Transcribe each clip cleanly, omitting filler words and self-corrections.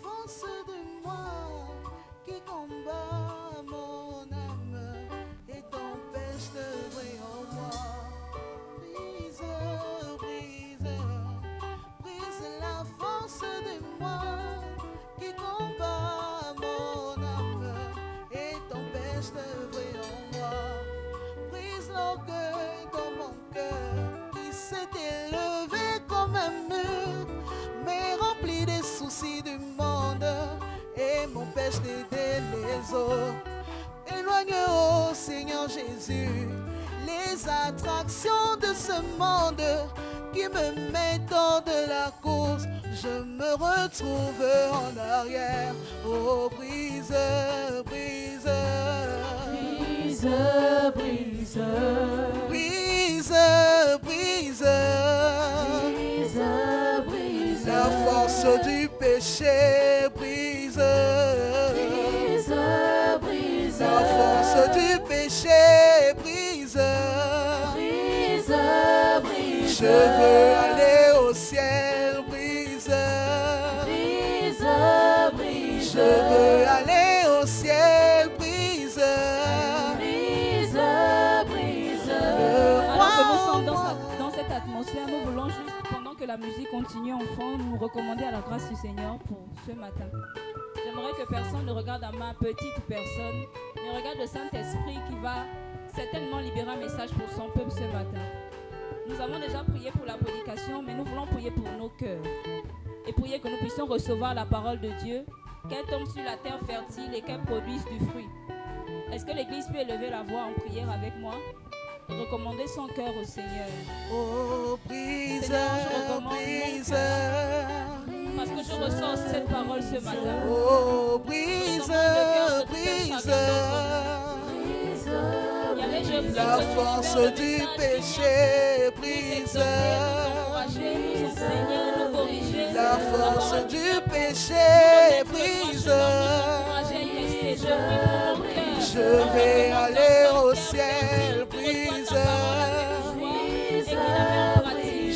force de moi qui combat mon âme et t'empêche d'œuvrer en moi. Brise, brise, brise la force de moi qui combat mon âme et t'empêche d'œuvrer en moi. Brise l'orgueil dans mon cœur qui s'est élevé comme un mur, mais rempli des soucis du monde et m'empêche d'aider les autres. Éloigne, oh Seigneur Jésus, les attractions de ce monde qui me mettent hors de la course. Je me retrouve en arrière. Oh, brise, brise, Brise, brise, brise, brise, brise, brise, la force du péché, brise, brise, brise, la force du péché, brise. brise, brise, Je veux aller au ciel, brise. brise, brise, Je veux aller au ciel, brise. brise, brise. Alors que nous sommes dans cette atmosphère, nous voulons juste, pendant que la musique continue, enfant, nous recommander à la grâce du Seigneur pour ce matin. J'aimerais que personne ne regarde à ma petite personne, mais regarde le Saint-Esprit qui va certainement libérer un message pour son peuple ce matin. Nous avons déjà prié pour la prédication, mais nous voulons prier pour nos cœurs et prier que nous puissions recevoir la parole de Dieu, qu'elle tombe sur la terre fertile et qu'elle produise du fruit. Est-ce que l'Église peut élever la voix en prière avec moi et recommander son cœur au Seigneur? Oh, brise, Seigneur, je recommande mon brise. Parce que je ressens aussi cette parole ce matin. Oh, brise, brise. Il y avait je prie La que tu force libères le du message, péché, nous brise. exhorter, nous encourager, nous enseigner, nous corriger. La force du péché, brise. Je vais aller au ciel, brise.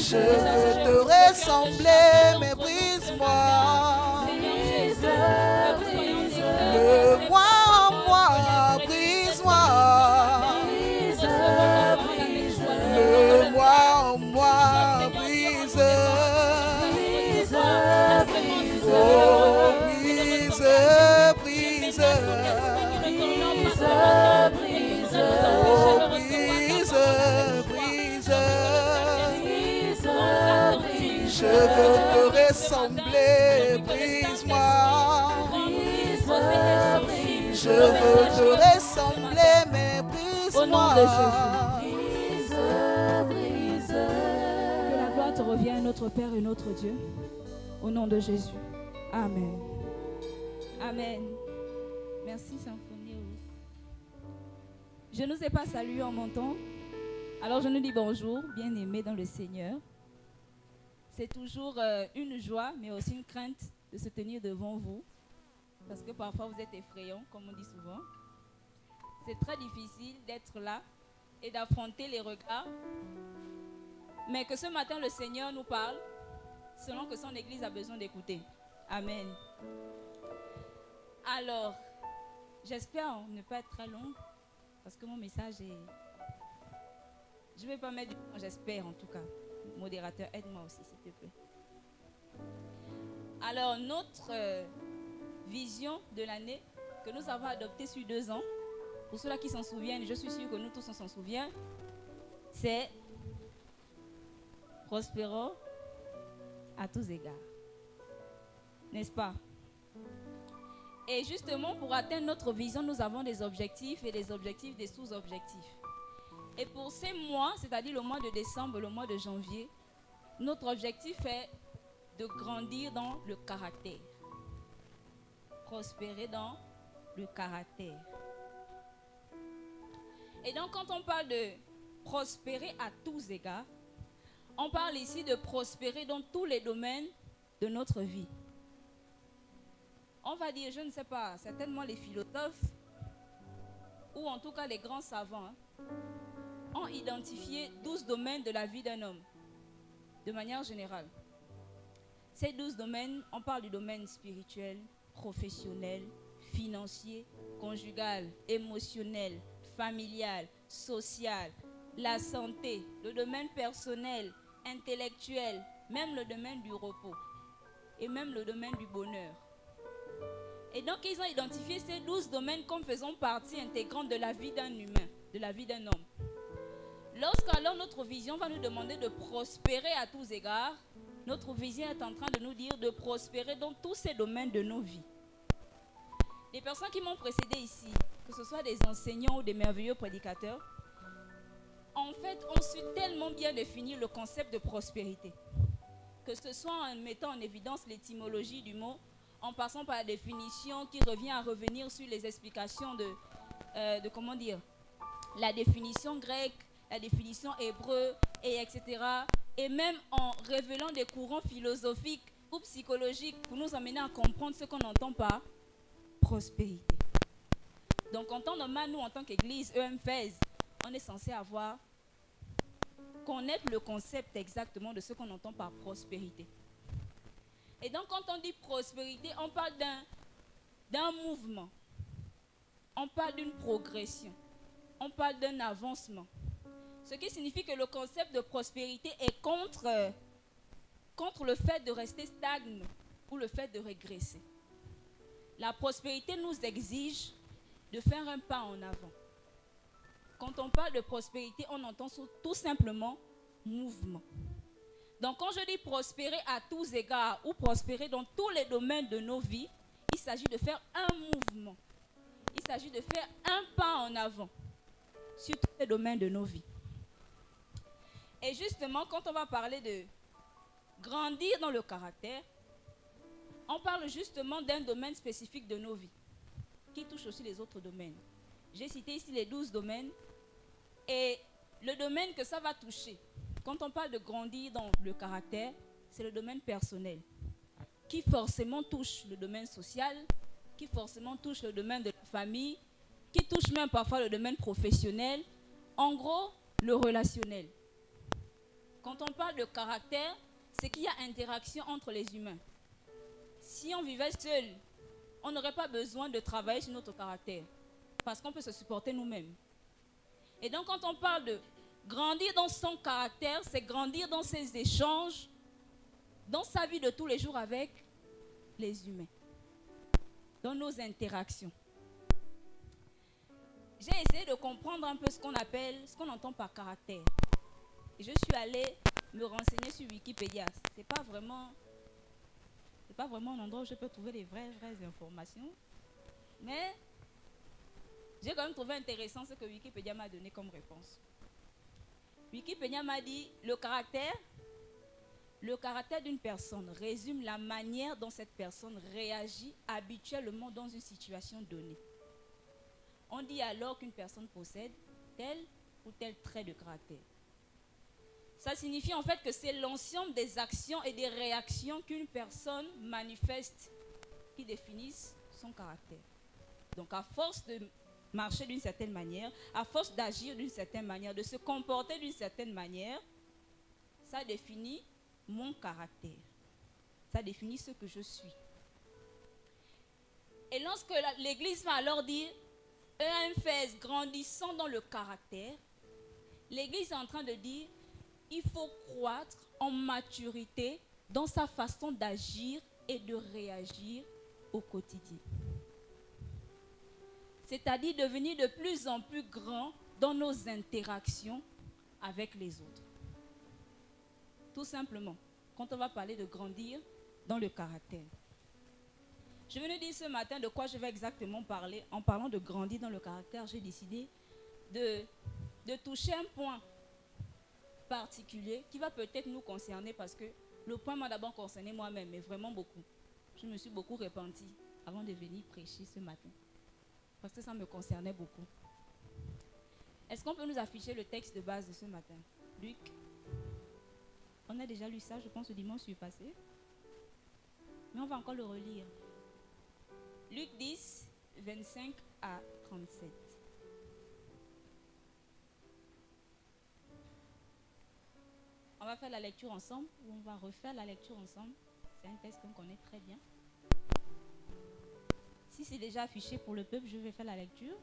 Je veux te ressembler, mais brise-moi. Le moi en moi, brise-moi. Le moi en moi, brise. Oh, brise, brise. Oh, brise, brise. Je veux te ressembler, brise-moi. Je veux te ressembler, mais Au nom de brise-moi. Que la gloire te revienne, notre Père et notre Dieu. Au nom de Jésus. Amen. Amen. Merci, Symphonie. Je ne nous ai pas salués en montant. Alors je nous dis bonjour, bien-aimés dans le Seigneur. C'est toujours une joie, mais aussi une crainte de se tenir devant vous. Parce que parfois vous êtes effrayants, comme on dit souvent. C'est très difficile d'être là et d'affronter les regards. Mais que ce matin, le Seigneur nous parle selon que son Église a besoin d'écouter. Amen. Alors, j'espère ne pas être très longue, parce que mon message est... Je ne vais pas mettre du temps, j'espère en tout cas. Modérateur, aide-moi aussi, s'il te plaît. Alors, notre vision de l'année que nous avons adoptée sur 2 ans, pour ceux-là qui s'en souviennent, je suis sûre que nous tous on s'en souvient, c'est prospérons à tous égards. N'est-ce pas? Et justement, pour atteindre notre vision, nous avons des objectifs et des objectifs, des sous-objectifs. Et pour ces mois, c'est-à-dire le mois de décembre, le mois de janvier, notre objectif est de grandir dans le caractère. Prospérer dans le caractère. Et donc, quand on parle de prospérer à tous égards, on parle ici de prospérer dans tous les domaines de notre vie. On va dire, je ne sais pas, certainement les philosophes, ou en tout cas les grands savants, ont identifié 12 domaines de la vie d'un homme, de manière générale. Ces 12 domaines, on parle du domaine spirituel, professionnel, financier, conjugal, émotionnel, familial, social, la santé, le domaine personnel, intellectuel, même le domaine du repos et même le domaine du bonheur. Et donc, ils ont identifié ces 12 domaines comme faisant partie intégrante de la vie d'un humain, de la vie d'un homme. Lorsqu'alors notre vision va nous demander de prospérer à tous égards, notre vision est en train de nous dire de prospérer dans tous ces domaines de nos vies. Les personnes qui m'ont précédé ici, que ce soit des enseignants ou des merveilleux prédicateurs, en fait, ont su tellement bien définir le concept de prospérité. Que ce soit en mettant en évidence l'étymologie du mot, en passant par la définition qui revient à revenir sur les explications de comment dire, la définition grecque, la définition hébreu, et etc. Et même en révélant des courants philosophiques ou psychologiques pour nous amener à comprendre ce qu'on entend par prospérité. Donc en temps normal, nous en tant qu'église EMFES, on est censé connaître le concept exactement de ce qu'on entend par prospérité. Et donc quand on dit prospérité, on parle d'un mouvement, on parle d'une progression, on parle d'un avancement. Ce qui signifie que le concept de prospérité est contre le fait de rester stagne ou le fait de régresser. La prospérité nous exige de faire un pas en avant. Quand on parle de prospérité, on entend tout simplement mouvement. Donc quand je dis prospérer à tous égards ou prospérer dans tous les domaines de nos vies, il s'agit de faire un mouvement. Il s'agit de faire un pas en avant sur tous les domaines de nos vies. Et justement, quand on va parler de grandir dans le caractère, on parle justement d'un domaine spécifique de nos vies qui touche aussi les autres domaines. J'ai cité ici les 12 domaines et le domaine que ça va toucher, quand on parle de grandir dans le caractère, c'est le domaine personnel qui forcément touche le domaine social, qui forcément touche le domaine de la famille, qui touche même parfois le domaine professionnel, en gros, le relationnel. Quand on parle de caractère, c'est qu'il y a interaction entre les humains. Si on vivait seul, on n'aurait pas besoin de travailler sur notre caractère, parce qu'on peut se supporter nous-mêmes. Et donc quand on parle de grandir dans son caractère, c'est grandir dans ses échanges, dans sa vie de tous les jours avec les humains, dans nos interactions. J'ai essayé de comprendre un peu ce qu'on entend par caractère. Et je suis allée me renseigner sur Wikipédia. C'est pas vraiment un endroit où je peux trouver les vraies informations. Mais j'ai quand même trouvé intéressant ce que Wikipédia m'a donné comme réponse. Wikipédia m'a dit le caractère d'une personne résume la manière dont cette personne réagit habituellement dans une situation donnée. On dit alors qu'une personne possède tel ou tel trait de caractère. Ça signifie en fait que c'est l'ensemble des actions et des réactions qu'une personne manifeste qui définissent son caractère. Donc à force de marcher d'une certaine manière, à force d'agir d'une certaine manière, de se comporter d'une certaine manière, ça définit mon caractère. Ça définit ce que je suis. Et lorsque l'Église va alors dire EMFES grandissant dans le caractère, l'Église est en train de dire il faut croître en maturité dans sa façon d'agir et de réagir au quotidien. C'est-à-dire devenir de plus en plus grand dans nos interactions avec les autres. Tout simplement, quand on va parler de grandir dans le caractère. Je venais dire ce matin de quoi je vais exactement parler. En parlant de grandir dans le caractère, j'ai décidé de toucher un point particulier qui va peut-être nous concerner parce que le point m'a d'abord concerné moi-même, mais vraiment beaucoup. Je me suis beaucoup repentie avant de venir prêcher ce matin parce que ça me concernait beaucoup. Est-ce qu'on peut nous afficher le texte de base de ce matin? Luc, on a déjà lu ça, je pense, le dimanche passé, mais on va encore le relire. Luc 10, 25 à 37. On va faire la lecture ensemble ou on va refaire la lecture ensemble? C'est un texte qu'on connaît très bien. Si c'est déjà affiché pour le peuple, je vais faire la lecture.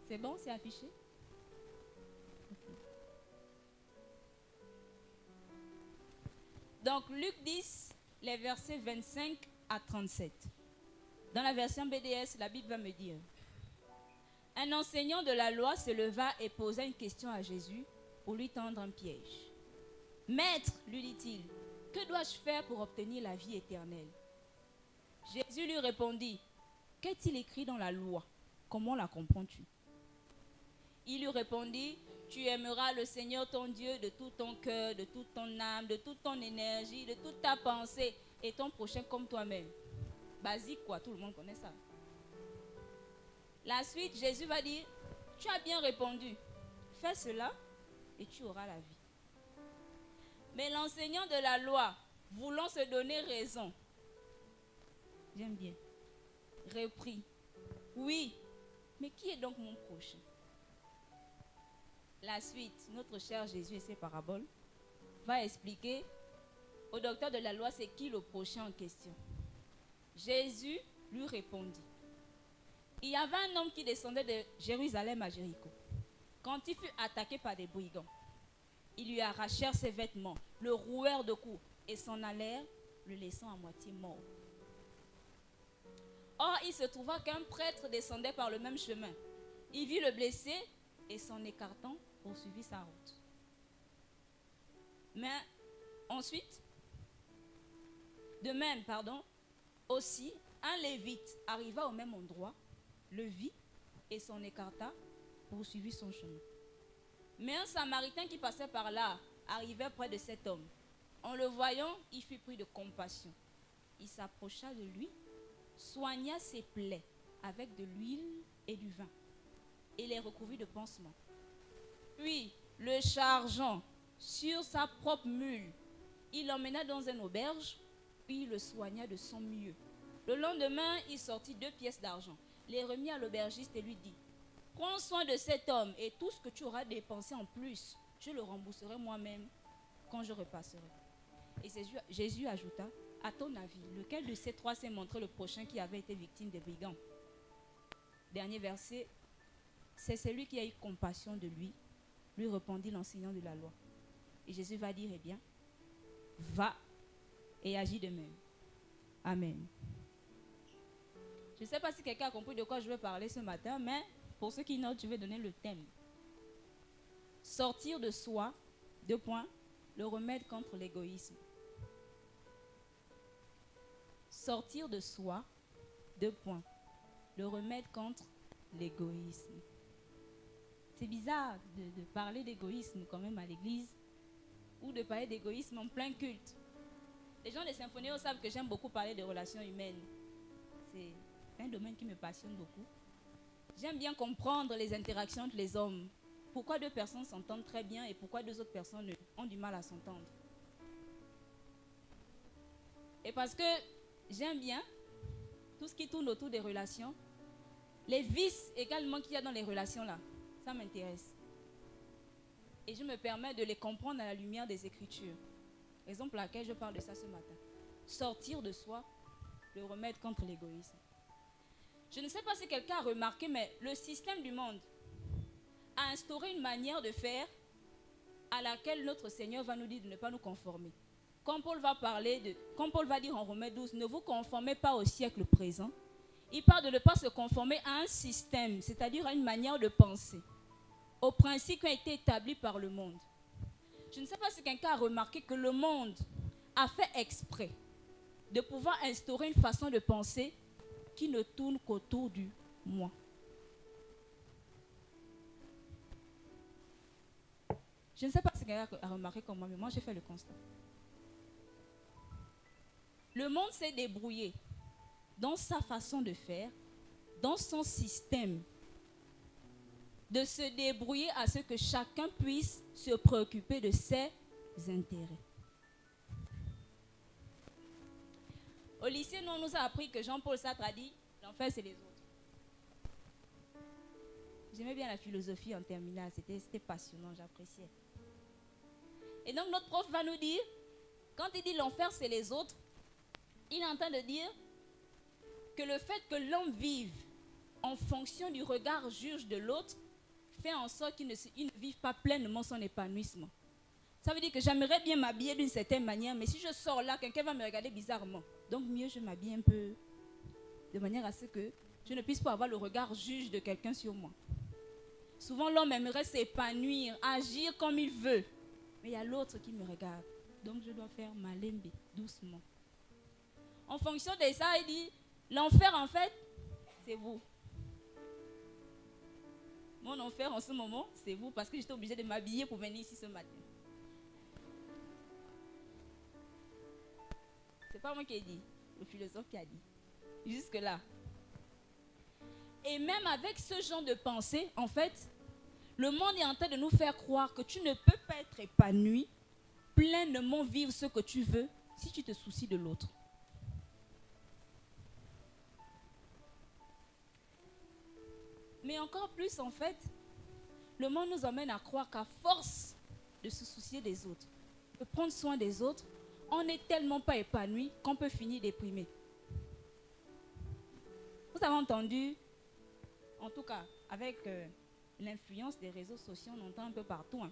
C'est bon, c'est affiché? Okay. Donc, Luc 10, les versets 25 à 37. Dans la version BDS, la Bible va me dire: un enseignant de la loi se leva et posa une question à Jésus pour lui tendre un piège. Maître, lui dit-il, que dois-je faire pour obtenir la vie éternelle? Jésus lui répondit: qu'est-il écrit dans la loi? Comment la comprends-tu? Il lui répondit: tu aimeras le Seigneur ton Dieu de tout ton cœur, de toute ton âme, de toute ton énergie, de toute ta pensée, et ton prochain comme toi-même. Basique quoi, tout le monde connaît ça. La suite, Jésus va dire: tu as bien répondu, fais cela et tu auras la vie. Mais l'enseignant de la loi, voulant se donner raison, j'aime bien, reprit: oui, mais qui est donc mon prochain? La suite, notre cher Jésus et ses paraboles va expliquer au docteur de la loi c'est qui le prochain en question. Jésus lui répondit: il y avait un homme qui descendait de Jérusalem à Jéricho. Quand il fut attaqué par des brigands, ils lui arrachèrent ses vêtements, le rouèrent de coups et s'en allèrent, le laissant à moitié mort. Or, il se trouva qu'un prêtre descendait par le même chemin. Il vit le blessé et s'en écartant, poursuivit sa route. Mais ensuite, aussi, un lévite arriva au même endroit, le vit et s'en écarta, poursuivit son chemin. Mais un Samaritain qui passait par là arrivait près de cet homme. En le voyant, il fut pris de compassion. Il s'approcha de lui, soigna ses plaies avec de l'huile et du vin, et les recouvrit de pansements. Puis, le chargeant sur sa propre mule, il l'emmena dans une auberge, puis il le soigna de son mieux. Le lendemain, il sortit 2 pièces d'argent, les remit à l'aubergiste et lui dit: prends soin de cet homme et tout ce que tu auras dépensé en plus, je le rembourserai moi-même quand je repasserai. Et Jésus ajouta: à ton avis, lequel de ces 3 s'est montré le prochain qui avait été victime des brigands? Dernier verset: c'est celui qui a eu compassion de lui, lui répondit l'enseignant de la loi. Et Jésus va dire: eh bien, va et agis de même. Amen. Je ne sais pas si quelqu'un a compris de quoi je vais parler ce matin, mais pour ceux qui notent, je vais donner le thème. Sortir de soi, 2 points, le remède contre l'égoïsme. Sortir de soi, 2 points, le remède contre l'égoïsme. C'est bizarre de parler d'égoïsme quand même à l'église, ou de parler d'égoïsme en plein culte. Les gens des Symphonéos savent que j'aime beaucoup parler de relations humaines. C'est un domaine qui me passionne beaucoup. J'aime bien comprendre les interactions entre les hommes. Pourquoi 2 personnes s'entendent très bien et pourquoi 2 autres personnes ont du mal à s'entendre. Et parce que j'aime bien tout ce qui tourne autour des relations, les vices également qu'il y a dans les relations là, ça m'intéresse. Et je me permets de les comprendre à la lumière des Écritures. Raison pour laquelle je parle de ça ce matin. Sortir de soi, le remède contre l'égoïsme. Je ne sais pas si quelqu'un a remarqué, mais le système du monde a instauré une manière de faire à laquelle notre Seigneur va nous dire de ne pas nous conformer. Comme Paul va dire en Romains 12, ne vous conformez pas au siècle présent. Il parle de ne pas se conformer à un système, c'est-à-dire à une manière de penser, aux principes qui ont été établis par le monde. Je ne sais pas si quelqu'un a remarqué que le monde a fait exprès de pouvoir instaurer une façon de penser qui ne tourne qu'autour du moi. Je ne sais pas si quelqu'un a remarqué comme moi, mais moi j'ai fait le constat. Le monde s'est débrouillé dans sa façon de faire, dans son système, de se débrouiller à ce que chacun puisse se préoccuper de ses intérêts. Au lycée, nous, on nous a appris que Jean-Paul Sartre a dit « l'enfer, c'est les autres ». J'aimais bien la philosophie en terminale, c'était passionnant, j'appréciais. Et donc notre prof va nous dire Quand il dit l'enfer, c'est les autres, il est en train de dire que le fait que l'homme vive en fonction du regard juge de l'autre fait en sorte qu'il ne vive pas pleinement son épanouissement. Ça veut dire que j'aimerais bien m'habiller d'une certaine manière, mais si je sors là, quelqu'un va me regarder bizarrement. Donc mieux je m'habille un peu de manière à ce que je ne puisse pas avoir le regard juge de quelqu'un sur moi. Souvent l'homme aimerait s'épanouir, agir comme il veut, mais il y a l'autre qui me regarde. Donc je dois faire ma lembe, doucement. En fonction de ça, il dit, l'enfer en fait, c'est vous. Mon enfer en ce moment, c'est vous, parce que j'étais obligée de m'habiller pour venir ici ce matin. C'est pas moi qui ai dit, le philosophe qui a dit. Jusque là. Et même avec ce genre de pensée, en fait, le monde est en train de nous faire croire que tu ne peux pas être épanoui, pleinement vivre ce que tu veux, si tu te soucies de l'autre. Mais encore plus, en fait, le monde nous emmène à croire qu'à force de se soucier des autres, de prendre soin des autres, on n'est tellement pas épanoui qu'on peut finir déprimé. Vous avez entendu, en tout cas, avec l'influence des réseaux sociaux, on entend un peu partout. Hein.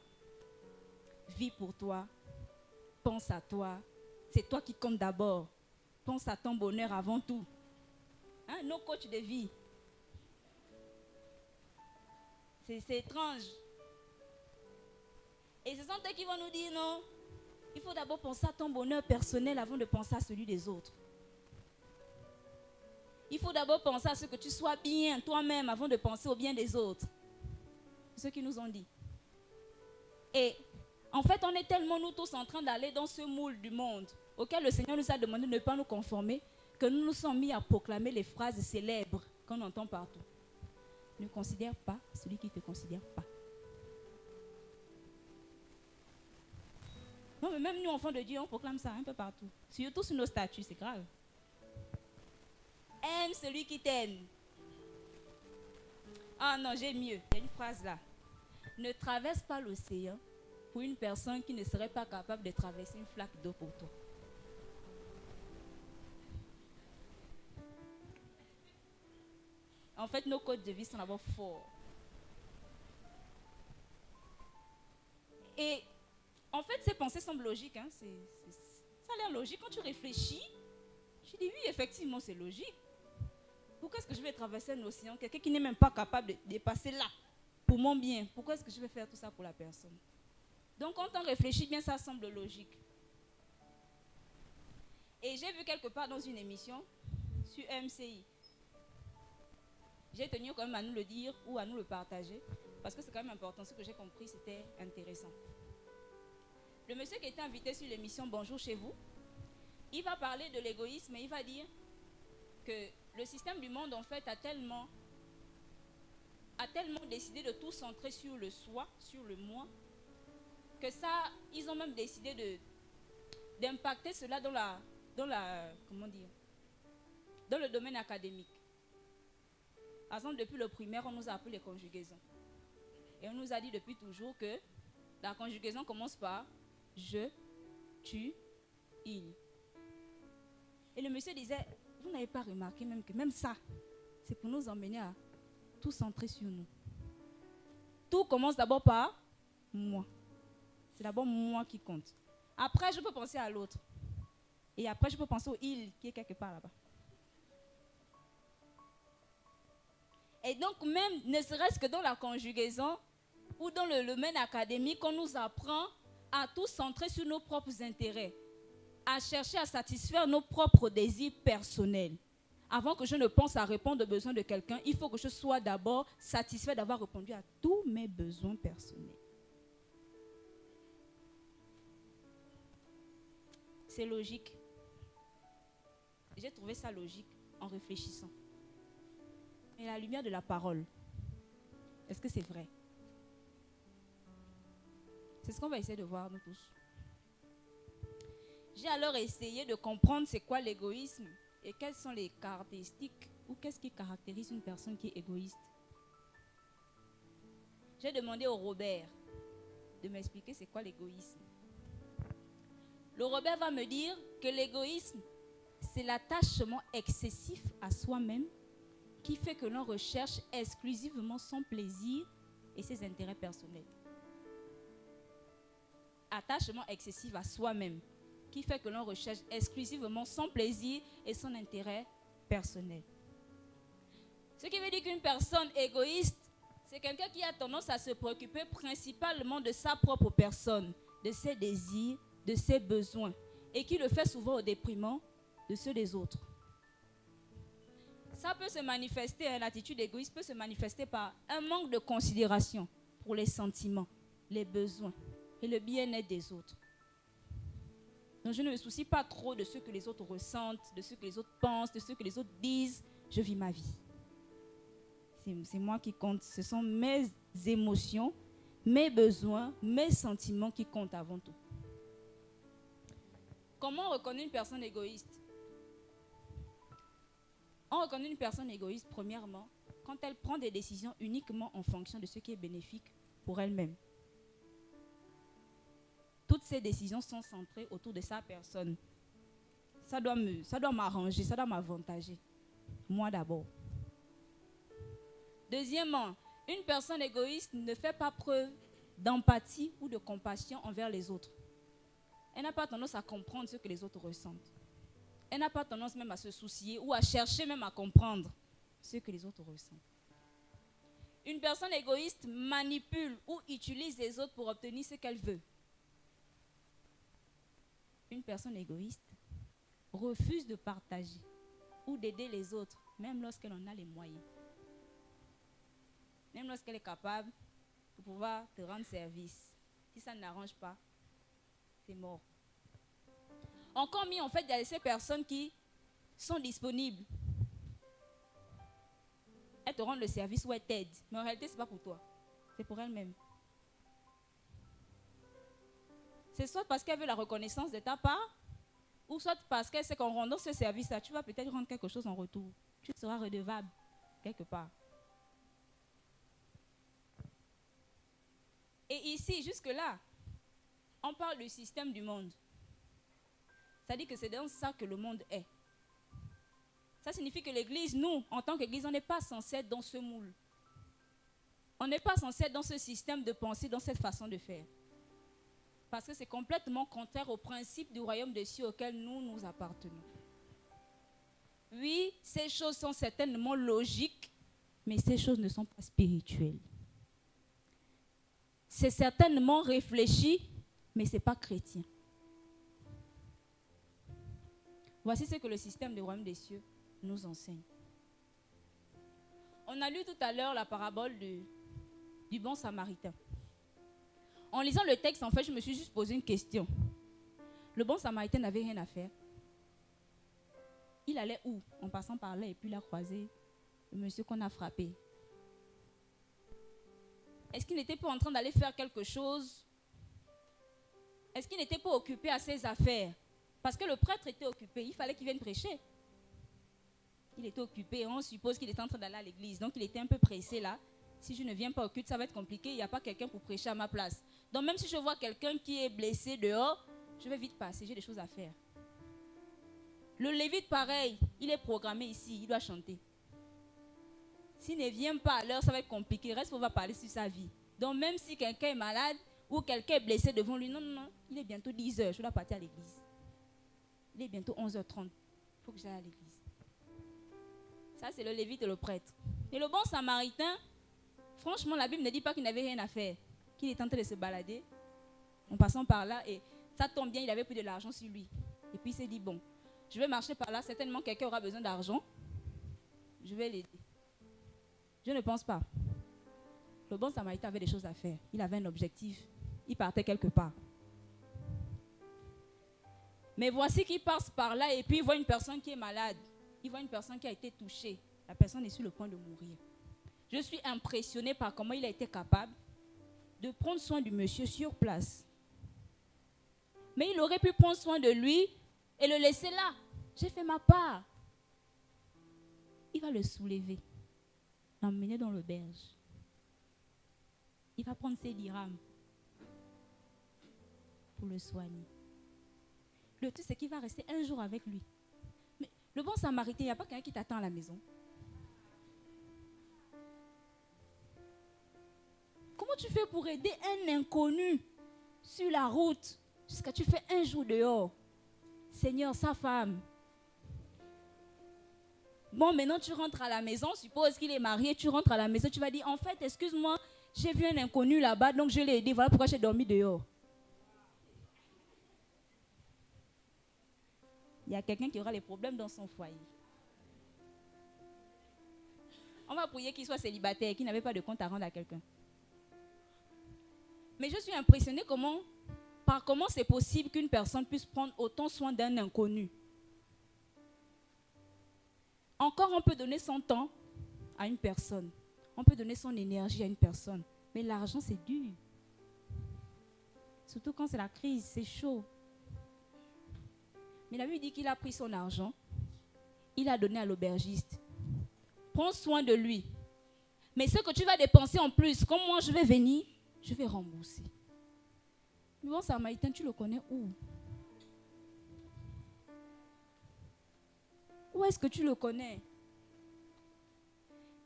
Vis pour toi, pense à toi, c'est toi qui compte d'abord. Pense à ton bonheur avant tout. Hein, nos coachs de vie. C'est étrange. Et ce sont eux qui vont nous dire non. Il faut d'abord penser à ton bonheur personnel avant de penser à celui des autres. Il faut d'abord penser à ce que tu sois bien toi-même avant de penser au bien des autres. C'est ce qu'ils nous ont dit. Et en fait, on est tellement nous tous en train d'aller dans ce moule du monde auquel le Seigneur nous a demandé de ne pas nous conformer que nous nous sommes mis à proclamer les phrases célèbres qu'on entend partout. Ne considère pas celui qui ne te considère pas. Non, mais même nous, enfants de Dieu, on proclame ça un peu partout. Surtout sur nos statuts, c'est grave. Aime celui qui t'aime. Ah non, j'ai mieux. Il y a une phrase là. Ne traverse pas l'océan pour une personne qui ne serait pas capable de traverser une flaque d'eau pour toi. En fait, nos codes de vie sont d'abord forts. Et en fait, ces pensées semblent logiques. Hein. Ça a l'air logique. Quand tu réfléchis, tu dis oui, effectivement, c'est logique. Pourquoi est-ce que je vais traverser un océan? Quelqu'un qui n'est même pas capable de passer là pour mon bien. Pourquoi est-ce que je vais faire tout ça pour la personne? Donc, quand on réfléchit bien, ça semble logique. Et j'ai vu quelque part dans une émission sur MCI. J'ai tenu quand même à nous le dire ou à nous le partager parce que c'est quand même important. Ce que j'ai compris, c'était intéressant. Le monsieur qui était invité sur l'émission Bonjour chez vous, il va parler de l'égoïsme et il va dire que le système du monde en fait a tellement décidé de tout centrer sur le soi, sur le moi, que ça, ils ont même décidé d'impacter cela dans le domaine académique. Par exemple, depuis le primaire, on nous a appris les conjugaisons. Et on nous a dit depuis toujours que la conjugaison commence par je, tu, il. Et le monsieur disait, vous n'avez pas remarqué même que même ça, c'est pour nous emmener à tout centrer sur nous. Tout commence d'abord par moi. C'est d'abord moi qui compte. Après, je peux penser à l'autre. Et après, je peux penser au il qui est quelque part là-bas. Et donc, même, ne serait-ce que dans la conjugaison ou dans le domaine académique, on nous apprend à tout centrer sur nos propres intérêts, à chercher à satisfaire nos propres désirs personnels. Avant que je ne pense à répondre aux besoins de quelqu'un, il faut que je sois d'abord satisfait d'avoir répondu à tous mes besoins personnels. C'est logique. J'ai trouvé ça logique en réfléchissant. Et la lumière de la parole, est-ce que c'est vrai? C'est ce qu'on va essayer de voir nous tous. J'ai alors essayé de comprendre c'est quoi l'égoïsme et quelles sont les caractéristiques ou qu'est-ce qui caractérise une personne qui est égoïste. J'ai demandé au Robert de m'expliquer c'est quoi l'égoïsme. Le rebelle va me dire que l'égoïsme, c'est l'attachement excessif à soi-même qui fait que l'on recherche exclusivement son plaisir et ses intérêts personnels. Attachement excessif à soi-même qui fait que l'on recherche exclusivement son plaisir et son intérêt personnel. Ce qui veut dire qu'une personne égoïste, c'est quelqu'un qui a tendance à se préoccuper principalement de sa propre personne, de ses désirs, de ses besoins, et qui le fait souvent au détriment de ceux des autres. Ça peut se manifester, l'attitude égoïste peut se manifester par un manque de considération pour les sentiments, les besoins et le bien-être des autres. Donc je ne me soucie pas trop de ce que les autres ressentent, de ce que les autres pensent, de ce que les autres disent. Je vis ma vie. C'est moi qui compte. Ce sont mes émotions, mes besoins, mes sentiments qui comptent avant tout. Comment on reconnaît une personne égoïste? On reconnaît une personne égoïste, premièrement, quand elle prend des décisions uniquement en fonction de ce qui est bénéfique pour elle-même. Toutes ces décisions sont centrées autour de sa personne. Ça doit m'arranger, ça doit m'avantager. Moi d'abord. Deuxièmement, une personne égoïste ne fait pas preuve d'empathie ou de compassion envers les autres. Elle n'a pas tendance à comprendre ce que les autres ressentent. Elle n'a pas tendance même à se soucier ou à chercher même à comprendre ce que les autres ressentent. Une personne égoïste manipule ou utilise les autres pour obtenir ce qu'elle veut. Une personne égoïste refuse de partager ou d'aider les autres, même lorsqu'elle en a les moyens. Même lorsqu'elle est capable de pouvoir te rendre service. Si ça ne l'arrange pas, c'est mort. Encore mieux, en fait, il y a ces personnes qui sont disponibles. Elles te rendent le service ou elles t'aident. Mais en réalité, ce n'est pas pour toi. C'est pour elles-mêmes. C'est soit parce qu'elle veut la reconnaissance de ta part, ou soit parce qu'elle sait qu'en rendant ce service-là, tu vas peut-être rendre quelque chose en retour. Tu seras redevable quelque part. Et ici, jusque-là, on parle du système du monde. Ça dit que c'est dans ça que le monde est. Ça signifie que l'Église, nous, en tant qu'Église, on n'est pas censé être dans ce moule. On n'est pas censé être dans ce système de pensée, dans cette façon de faire. Parce que c'est complètement contraire au principe du royaume des cieux auquel nous appartenons. Oui, ces choses sont certainement logiques, mais ces choses ne sont pas spirituelles. C'est certainement réfléchi, mais ce n'est pas chrétien. Voici ce que le système du royaume des cieux nous enseigne. On a lu tout à l'heure la parabole du bon samaritain. En lisant le texte, en fait, je me suis juste posé une question. Le bon samaritain n'avait rien à faire. Il allait où? En passant par là, et puis il a croisé le monsieur qu'on a frappé. Est-ce qu'il n'était pas en train d'aller faire quelque chose? Est-ce qu'il n'était pas occupé à ses affaires? Parce que le prêtre était occupé, il fallait qu'il vienne prêcher. Il était occupé, on suppose qu'il était en train d'aller à l'église. Donc il était un peu pressé là. Si je ne viens pas au culte, ça va être compliqué, il n'y a pas quelqu'un pour prêcher à ma place. Donc même si je vois quelqu'un qui est blessé dehors, je vais vite passer, j'ai des choses à faire. Le lévite, pareil, il est programmé ici, il doit chanter. S'il ne vient pas à l'heure, ça va être compliqué. Il reste, on va parler sur sa vie. Donc même si quelqu'un est malade ou quelqu'un est blessé devant lui, non, il est bientôt 10h, je dois partir à l'église. Il est bientôt 11h30, il faut que j'aille à l'église. Ça, c'est le lévite et le prêtre. Et le bon samaritain, franchement, la Bible ne dit pas qu'il n'avait rien à faire, qu'il est en train de se balader en passant par là et ça tombe bien, il avait pris de l'argent sur lui. Et puis il s'est dit, bon, je vais marcher par là, certainement quelqu'un aura besoin d'argent, je vais l'aider. Je ne pense pas. Le bon samaritain avait des choses à faire. Il avait un objectif. Il partait quelque part. Mais voici qu'il passe par là et puis il voit une personne qui est malade. Il voit une personne qui a été touchée. La personne est sur le point de mourir. Je suis impressionnée par comment il a été capable de prendre soin du monsieur sur place. Mais il aurait pu prendre soin de lui et le laisser là. J'ai fait ma part. Il va le soulever, l'emmener dans l'auberge. Il va prendre ses dirhams pour le soigner. Le truc, c'est qu'il va rester un jour avec lui. Mais le bon samaritain, il n'y a pas quelqu'un qui t'attend à la maison. Comment tu fais pour aider un inconnu sur la route jusqu'à tu fais un jour dehors? Seigneur, sa femme. Bon, maintenant tu rentres à la maison, suppose qu'il est marié, tu rentres à la maison, tu vas dire, en fait, excuse-moi, j'ai vu un inconnu là-bas, donc je l'ai aidé, voilà pourquoi j'ai dormi dehors. Il y a quelqu'un qui aura les problèmes dans son foyer. On va prier qu'il soit célibataire, qu'il n'avait pas de compte à rendre à quelqu'un. Mais je suis impressionnée par comment c'est possible qu'une personne puisse prendre autant soin d'un inconnu. Encore, on peut donner son temps à une personne. On peut donner son énergie à une personne. Mais l'argent, c'est dur. Surtout quand c'est la crise, c'est chaud. Mais la Bible dit qu'il a pris son argent. Il a donné à l'aubergiste. Prends soin de lui. Mais ce que tu vas dépenser en plus, comme moi je vais venir, je vais rembourser. Mais bon, Samaritain, tu le connais où? Où est-ce que tu le connais?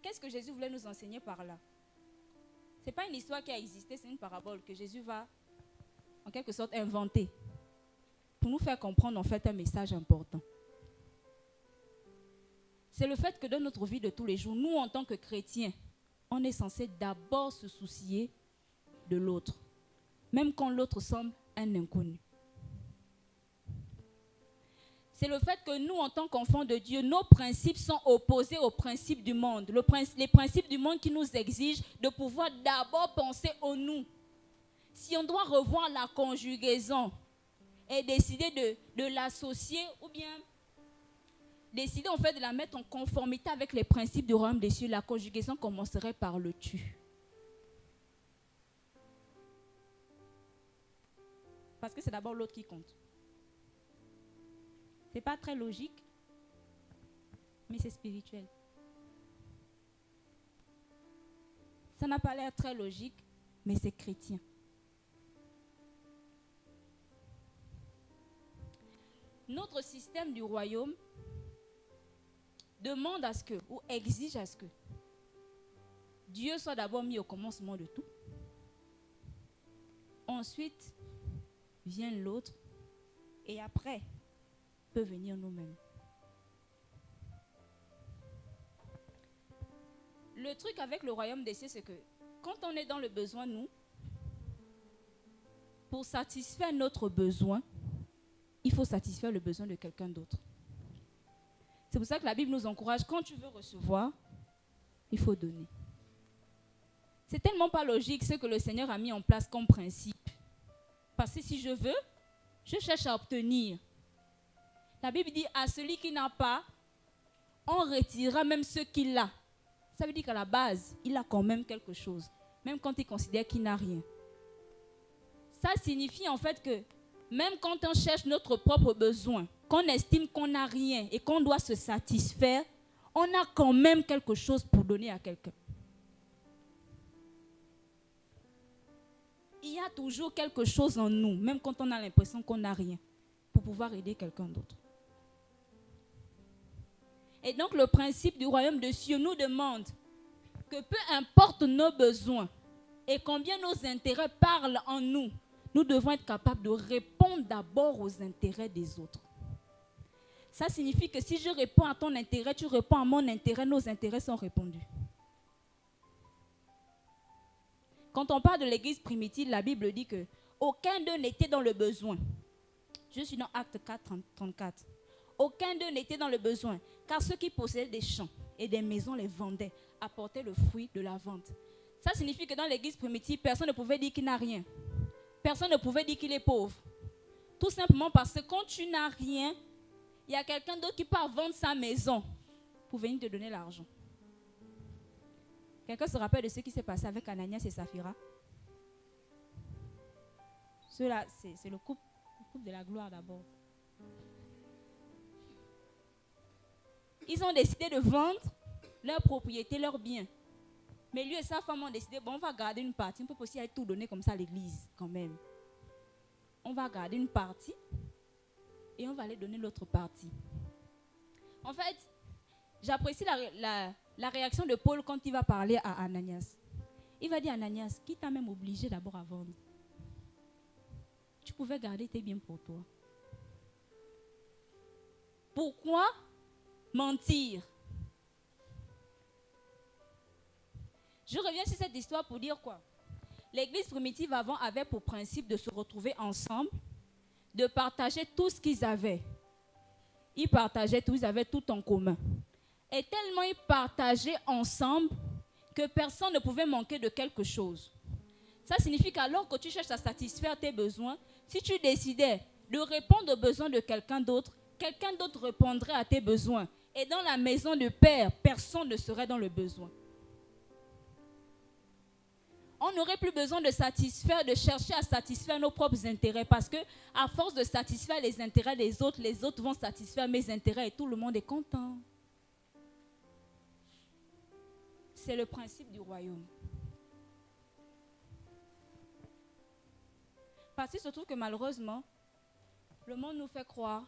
Qu'est-ce que Jésus voulait nous enseigner par là? Ce n'est pas une histoire qui a existé, c'est une parabole que Jésus va en quelque sorte inventer pour nous faire comprendre en fait un message important. C'est le fait que dans notre vie de tous les jours, nous en tant que chrétiens, on est censé d'abord se soucier de l'autre, même quand l'autre semble un inconnu. C'est le fait que nous, en tant qu'enfants de Dieu, nos principes sont opposés aux principes du monde. Les principes du monde qui nous exigent de pouvoir d'abord penser au nous. Si on doit revoir la conjugaison et décider de l'associer ou bien décider en fait de la mettre en conformité avec les principes du royaume des cieux, la conjugaison commencerait par le tu. Parce que c'est d'abord l'autre qui compte. Ce n'est pas très logique, mais c'est spirituel. Ça n'a pas l'air très logique, mais c'est chrétien. Notre système du royaume demande à ce que, ou exige à ce que, Dieu soit d'abord mis au commencement de tout. Ensuite, vient l'autre, et après, peut venir nous-mêmes. Le truc avec le royaume des cieux, c'est que quand on est dans le besoin, nous, pour satisfaire notre besoin, il faut satisfaire le besoin de quelqu'un d'autre. C'est pour ça que la Bible nous encourage, quand tu veux recevoir, il faut donner. C'est tellement pas logique ce que le Seigneur a mis en place comme principe. Parce que si je veux, je cherche à obtenir. La Bible dit à celui qui n'a pas, on retirera même ce qu'il a. Ça veut dire qu'à la base, il a quand même quelque chose, même quand il considère qu'il n'a rien. Ça signifie en fait que même quand on cherche notre propre besoin, qu'on estime qu'on n'a rien et qu'on doit se satisfaire, on a quand même quelque chose pour donner à quelqu'un. Il y a toujours quelque chose en nous, même quand on a l'impression qu'on n'a rien, pour pouvoir aider quelqu'un d'autre. Et donc le principe du royaume de Dieu nous demande que peu importe nos besoins et combien nos intérêts parlent en nous, nous devons être capables de répondre d'abord aux intérêts des autres. Ça signifie que si je réponds à ton intérêt, tu réponds à mon intérêt, nos intérêts sont répondus. Quand on parle de l'église primitive, la Bible dit que aucun d'eux n'était dans le besoin. Je suis dans Actes 4, 34. Aucun d'eux n'était dans le besoin, car ceux qui possédaient des champs et des maisons les vendaient, apportaient le fruit de la vente. Ça signifie que dans l'église primitive, personne ne pouvait dire qu'il n'a rien. Personne ne pouvait dire qu'il est pauvre. Tout simplement parce que quand tu n'as rien, il y a quelqu'un d'autre qui part vendre sa maison pour venir te donner l'argent. Quelqu'un se rappelle de ce qui s'est passé avec Ananias et Saphira? Ceux-là, c'est le couple de la gloire d'abord. Ils ont décidé de vendre leur propriété, leurs biens. Mais lui et sa femme ont décidé, bon, on va garder une partie. On peut aussi tout donner comme ça à l'église, quand même. On va garder une partie. et on va aller donner l'autre partie. En fait, j'apprécie la réaction de Paul quand il va parler à Ananias. Il va dire à Ananias, qui t'a même obligé d'abord à vendre? Tu pouvais garder tes biens pour toi. Pourquoi mentir? Je reviens sur cette histoire pour dire quoi? L'église primitive avant avait pour principe de se retrouver ensemble, de partager tout ce qu'ils avaient. Ils partageaient tout, ils avaient tout en commun. Et tellement ils partageaient ensemble que personne ne pouvait manquer de quelque chose. Ça signifie qu'alors que tu cherches à satisfaire tes besoins, si tu décidais de répondre aux besoins de quelqu'un d'autre répondrait à tes besoins. Et dans la maison de Père, personne ne serait dans le besoin. On n'aurait plus besoin de chercher à satisfaire nos propres intérêts parce que à force de satisfaire les intérêts des autres, les autres vont satisfaire mes intérêts et tout le monde est content. C'est le principe du royaume. Parce qu'il se trouve que malheureusement, le monde nous fait croire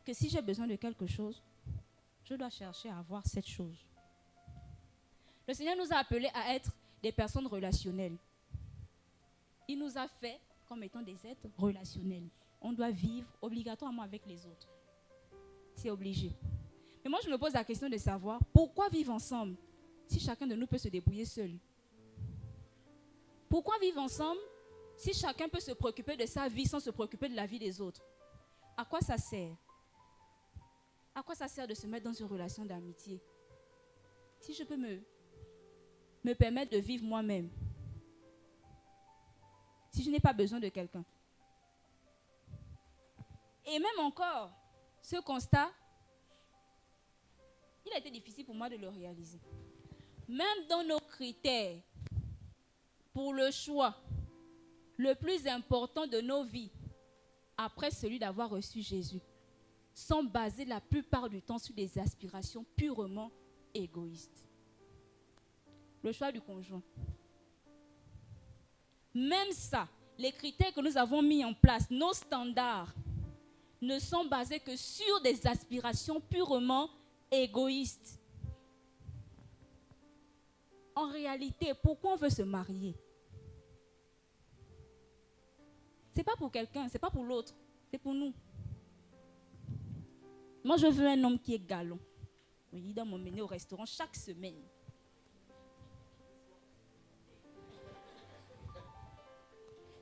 que si j'ai besoin de quelque chose, je dois chercher à avoir cette chose. Le Seigneur nous a appelés à être des personnes relationnelles. Il nous a fait comme étant des êtres relationnels. On doit vivre obligatoirement avec les autres. C'est obligé. Mais moi, je me pose la question de savoir pourquoi vivre ensemble si chacun de nous peut se débrouiller seul? Pourquoi vivre ensemble si chacun peut se préoccuper de sa vie sans se préoccuper de la vie des autres? À quoi ça sert? À quoi ça sert de se mettre dans une relation d'amitié? Si je peux me permettre de vivre moi-même, si je n'ai pas besoin de quelqu'un. Et même encore, ce constat, il a été difficile pour moi de le réaliser. Même dans nos critères pour le choix le plus important de nos vies, après celui d'avoir reçu Jésus, sont basés la plupart du temps sur des aspirations purement égoïstes. Le choix du conjoint. Même ça, les critères que nous avons mis en place, nos standards, ne sont basés que sur des aspirations purement égoïstes. En réalité, pourquoi on veut se marier? Ce n'est pas pour quelqu'un, ce n'est pas pour l'autre, c'est pour nous. Moi, je veux un homme qui est galant. Il doit m'emmener au restaurant chaque semaine.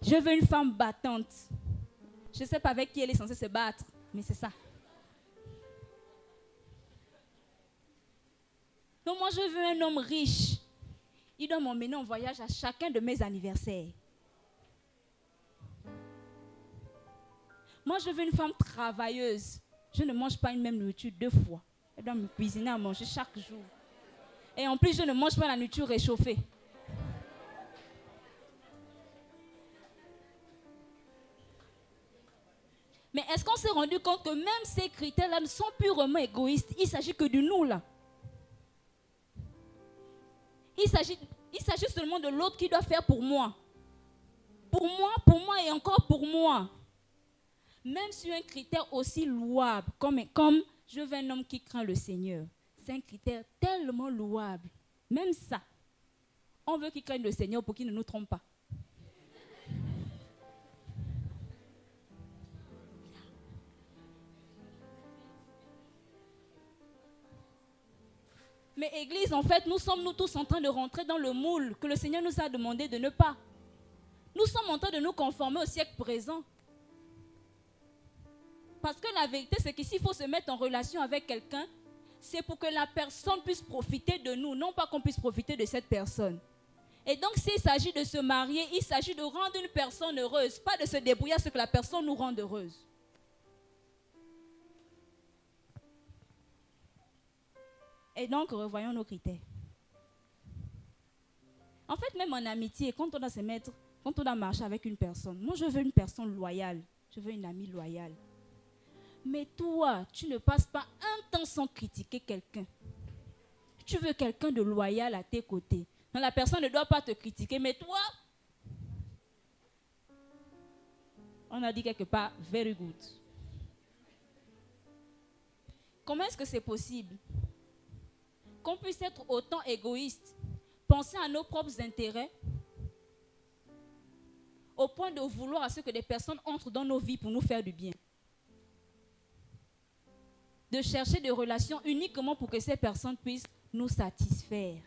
Je veux une femme battante. Je ne sais pas avec qui elle est censée se battre, mais c'est ça. Donc moi, je veux un homme riche. Il doit m'emmener en voyage à chacun de mes anniversaires. Moi, je veux une femme travailleuse. Je ne mange pas une même nourriture 2 fois. Elle doit me cuisiner à manger chaque jour. Et en plus, je ne mange pas la nourriture réchauffée. Mais est-ce qu'on s'est rendu compte que même ces critères-là sont purement égoïstes? Il ne s'agit que de nous, là. Il s'agit seulement de l'autre qui doit faire pour moi. Pour moi et encore pour moi. Même sur un critère aussi louable, comme je veux un homme qui craint le Seigneur. C'est un critère tellement louable. Même ça, on veut qu'il craigne le Seigneur pour qu'il ne nous trompe pas. Mais Église, en fait, nous sommes tous en train de rentrer dans le moule que le Seigneur nous a demandé de ne pas. Nous sommes en train de nous conformer au siècle présent. Parce que la vérité, c'est qu'ici, il faut se mettre en relation avec quelqu'un, c'est pour que la personne puisse profiter de nous, non pas qu'on puisse profiter de cette personne. Et donc, s'il s'agit de se marier, il s'agit de rendre une personne heureuse, pas de se débrouiller à ce que la personne nous rende heureuse. Et donc, revoyons nos critères. En fait, même en amitié, quand on doit marcher avec une personne, moi, je veux une personne loyale. Je veux une amie loyale. Mais toi, tu ne passes pas un temps sans critiquer quelqu'un. Tu veux quelqu'un de loyal à tes côtés. Donc, la personne ne doit pas te critiquer, mais toi, On a dit quelque part, very good. Comment est-ce que c'est possible qu'on puisse être autant égoïste, penser à nos propres intérêts, au point de vouloir à ce que des personnes entrent dans nos vies pour nous faire du bien? De chercher des relations uniquement pour que ces personnes puissent nous satisfaire.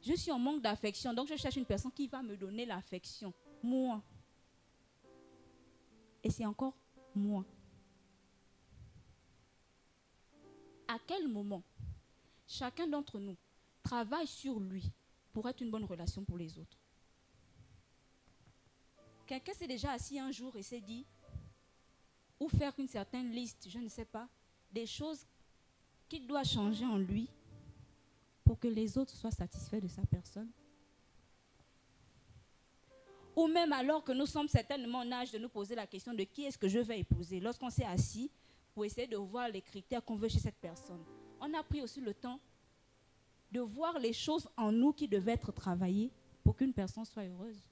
Je suis en manque d'affection, donc je cherche une personne qui va me donner l'affection. Moi. Et c'est encore moi. À quel moment chacun d'entre nous travaille sur lui pour être une bonne relation pour les autres? Quelqu'un s'est déjà assis un jour et s'est dit, ou faire une certaine liste, je ne sais pas, des choses qu'il doit changer en lui pour que les autres soient satisfaits de sa personne? Ou même alors que nous sommes certainement en âge de nous poser la question de qui est-ce que je vais épouser, lorsqu'on s'est assis pour essayer de voir les critères qu'on veut chez cette personne, on a pris aussi le temps de voir les choses en nous qui devaient être travaillées pour qu'une personne soit heureuse.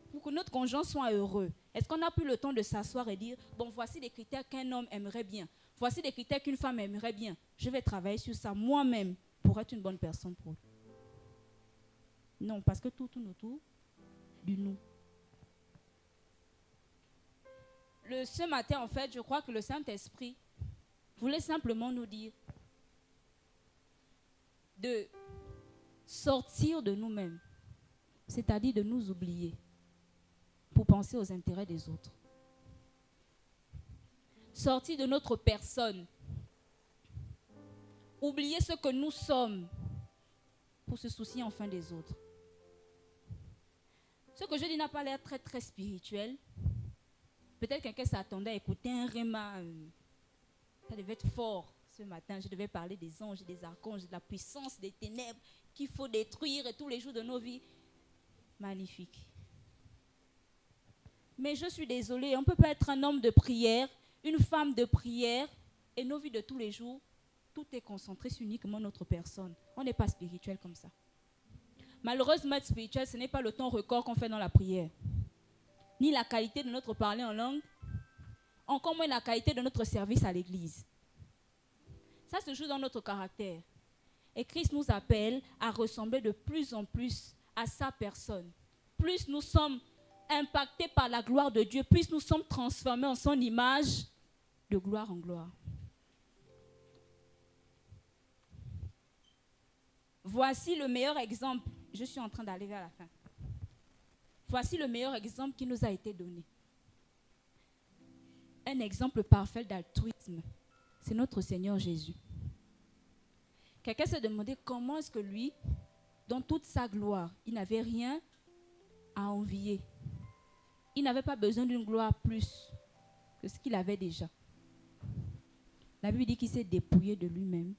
Pour que notre conjoint soit heureux. Est-ce qu'on a pris le temps de s'asseoir et dire, bon, voici les critères qu'un homme aimerait bien. Voici les critères qu'une femme aimerait bien. Je vais travailler sur ça moi-même pour être une bonne personne pour lui. Non, parce que tout tourne autour du nous. Ce matin, en fait, je crois que le Saint-Esprit voulait simplement nous dire de sortir de nous-mêmes, c'est-à-dire de nous oublier pour penser aux intérêts des autres. Sortir de notre personne, oublier ce que nous sommes pour se soucier enfin des autres. Ce que je dis n'a pas l'air très très spirituel. Peut-être quelqu'un s'attendait à écouter un réma. Ça devait être fort ce matin. Je devais parler des anges et des archanges, de la puissance des ténèbres qu'il faut détruire tous les jours de nos vies. Magnifique. Mais je suis désolée, on ne peut pas être un homme de prière, une femme de prière, et nos vies de tous les jours, tout est concentré sur uniquement notre personne. On n'est pas spirituel comme ça. Malheureusement, être spirituel, ce n'est pas le temps record qu'on fait dans la prière, ni la qualité de notre parler en langue, encore moins la qualité de notre service à l'église. Ça se joue dans notre caractère. Et Christ nous appelle à ressembler de plus en plus à sa personne. Plus nous sommes impactés par la gloire de Dieu, plus nous sommes transformés en son image de gloire en gloire. Voici le meilleur exemple. Je suis en train d'aller vers la fin. Voici le meilleur exemple qui nous a été donné. Un exemple parfait d'altruisme. C'est notre Seigneur Jésus. Quelqu'un s'est demandé comment est-ce que lui, dans toute sa gloire, il n'avait rien à envier. Il n'avait pas besoin d'une gloire plus que ce qu'il avait déjà. La Bible dit qu'il s'est dépouillé de lui-même.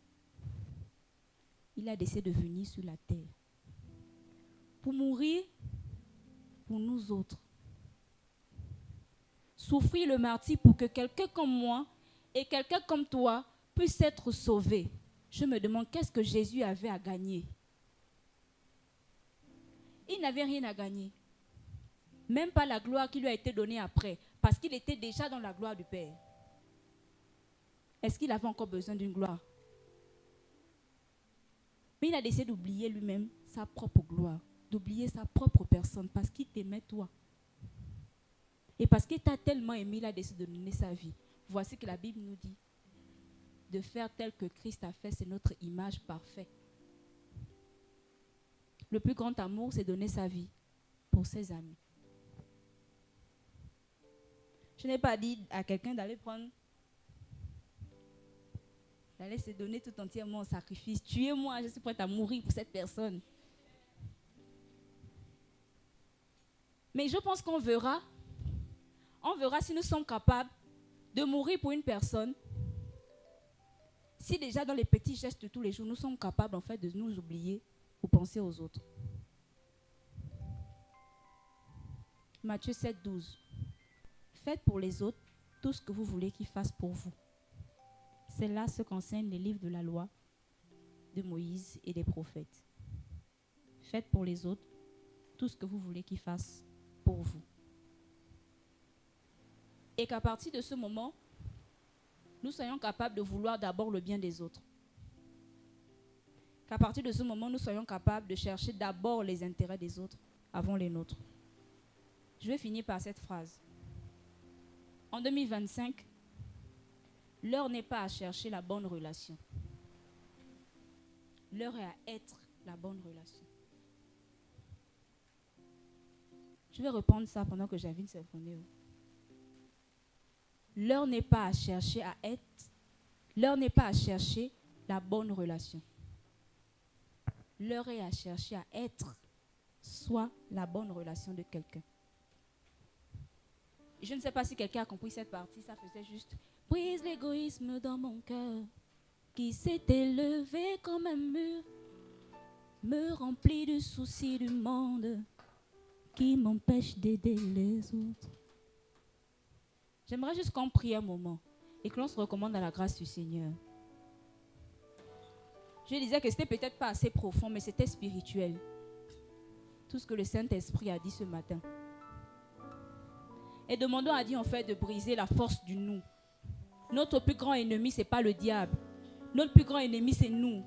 Il a décidé de venir sur la terre pour mourir pour nous autres. Souffrir le martyre pour que quelqu'un comme moi et quelqu'un comme toi puisse être sauvé. Je me demande qu'est-ce que Jésus avait à gagner. Il n'avait rien à gagner. Même pas la gloire qui lui a été donnée après, parce qu'il était déjà dans la gloire du Père. Est-ce qu'il avait encore besoin d'une gloire? Mais il a décidé d'oublier lui-même sa propre gloire, d'oublier sa propre personne, parce qu'il t'aimait toi. Et parce qu'il t'a tellement aimé, il a décidé de donner sa vie. Voici que la Bible nous dit, de faire tel que Christ a fait, c'est notre image parfaite. Le plus grand amour, c'est donner sa vie pour ses amis. Je n'ai pas dit à quelqu'un d'aller se donner tout entièrement en sacrifice. Tuez-moi, je suis prête à mourir pour cette personne. Mais je pense qu'on verra si nous sommes capables de mourir pour une personne. Si déjà dans les petits gestes de tous les jours, nous sommes capables en fait de nous oublier pour penser aux autres. Matthieu 7, 12. Faites pour les autres tout ce que vous voulez qu'ils fassent pour vous. C'est là ce qu'enseignent les livres de la loi de Moïse et des prophètes. Faites pour les autres tout ce que vous voulez qu'il fasse pour vous. Et qu'à partir de ce moment, nous soyons capables de vouloir d'abord le bien des autres. Qu'à partir de ce moment, nous soyons capables de chercher d'abord les intérêts des autres avant les nôtres. Je vais finir par cette phrase. En 2025, l'heure n'est pas à chercher la bonne relation. L'heure est à être la bonne relation. Je vais reprendre ça pendant que j'invite Symphonio. L'heure n'est pas à chercher à être. L'heure n'est pas à chercher la bonne relation. L'heure est à chercher à être soit la bonne relation de quelqu'un. Je ne sais pas si quelqu'un a compris cette partie, ça faisait juste brise l'égoïsme dans mon cœur qui s'est élevé comme un mur, me remplit de soucis du monde qui m'empêche d'aider les autres. J'aimerais juste qu'on prie un moment et que l'on se recommande à la grâce du Seigneur. Je disais que c'était peut-être pas assez profond, mais c'était spirituel. Tout ce que le Saint-Esprit a dit ce matin. Et demandons à Dieu en fait de briser la force du nous. Notre plus grand ennemi, ce n'est pas le diable. Notre plus grand ennemi, c'est nous.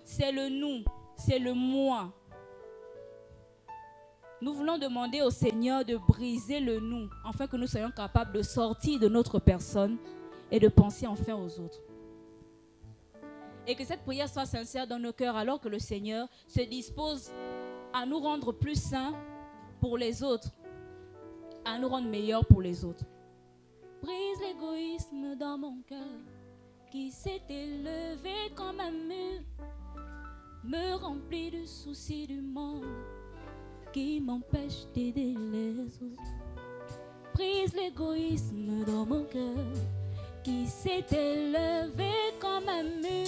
C'est le nous, c'est le moi. Nous voulons demander au Seigneur de briser le nous, afin que nous soyons capables de sortir de notre personne et de penser enfin aux autres. Et que cette prière soit sincère dans nos cœurs, alors que le Seigneur se dispose à nous rendre plus saints pour les autres, à nous rendre meilleurs pour les autres. Brise l'égoïsme dans mon cœur qui s'est élevé comme un mur, me remplit de soucis du monde qui m'empêche d'aider les autres. Brise l'égoïsme dans mon cœur qui s'est élevé comme un mur,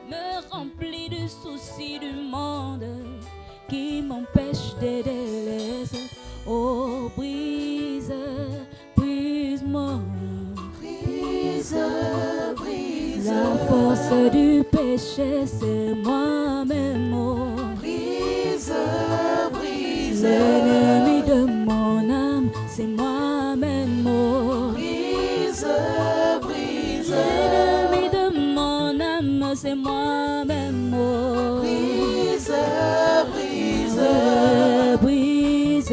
me remplit de soucis du monde qui m'empêche d'aider les autres. Oh, brise, brise-moi, Brise, brise. la force du péché, c'est moi-même. Oh. Brise, brise. L'ennemi de mon âme, c'est moi-même. Oh. Brise, brise. L'ennemi de mon âme, c'est moi-même. Oh. Brise, brise. Brise,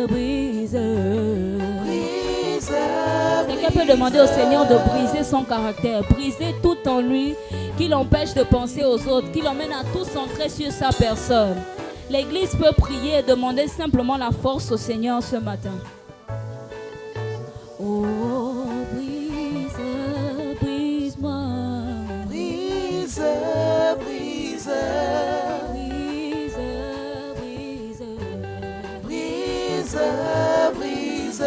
brise. Quelqu'un peut demander au Seigneur de briser son caractère, briser tout en lui qui l'empêche de penser aux autres, qui l'emmène à tout centrer sur sa personne. L'Église peut prier et demander simplement la force au Seigneur ce matin. Oh, brise, brise-moi. Brise, brise. Brise, brise. Brise, brise.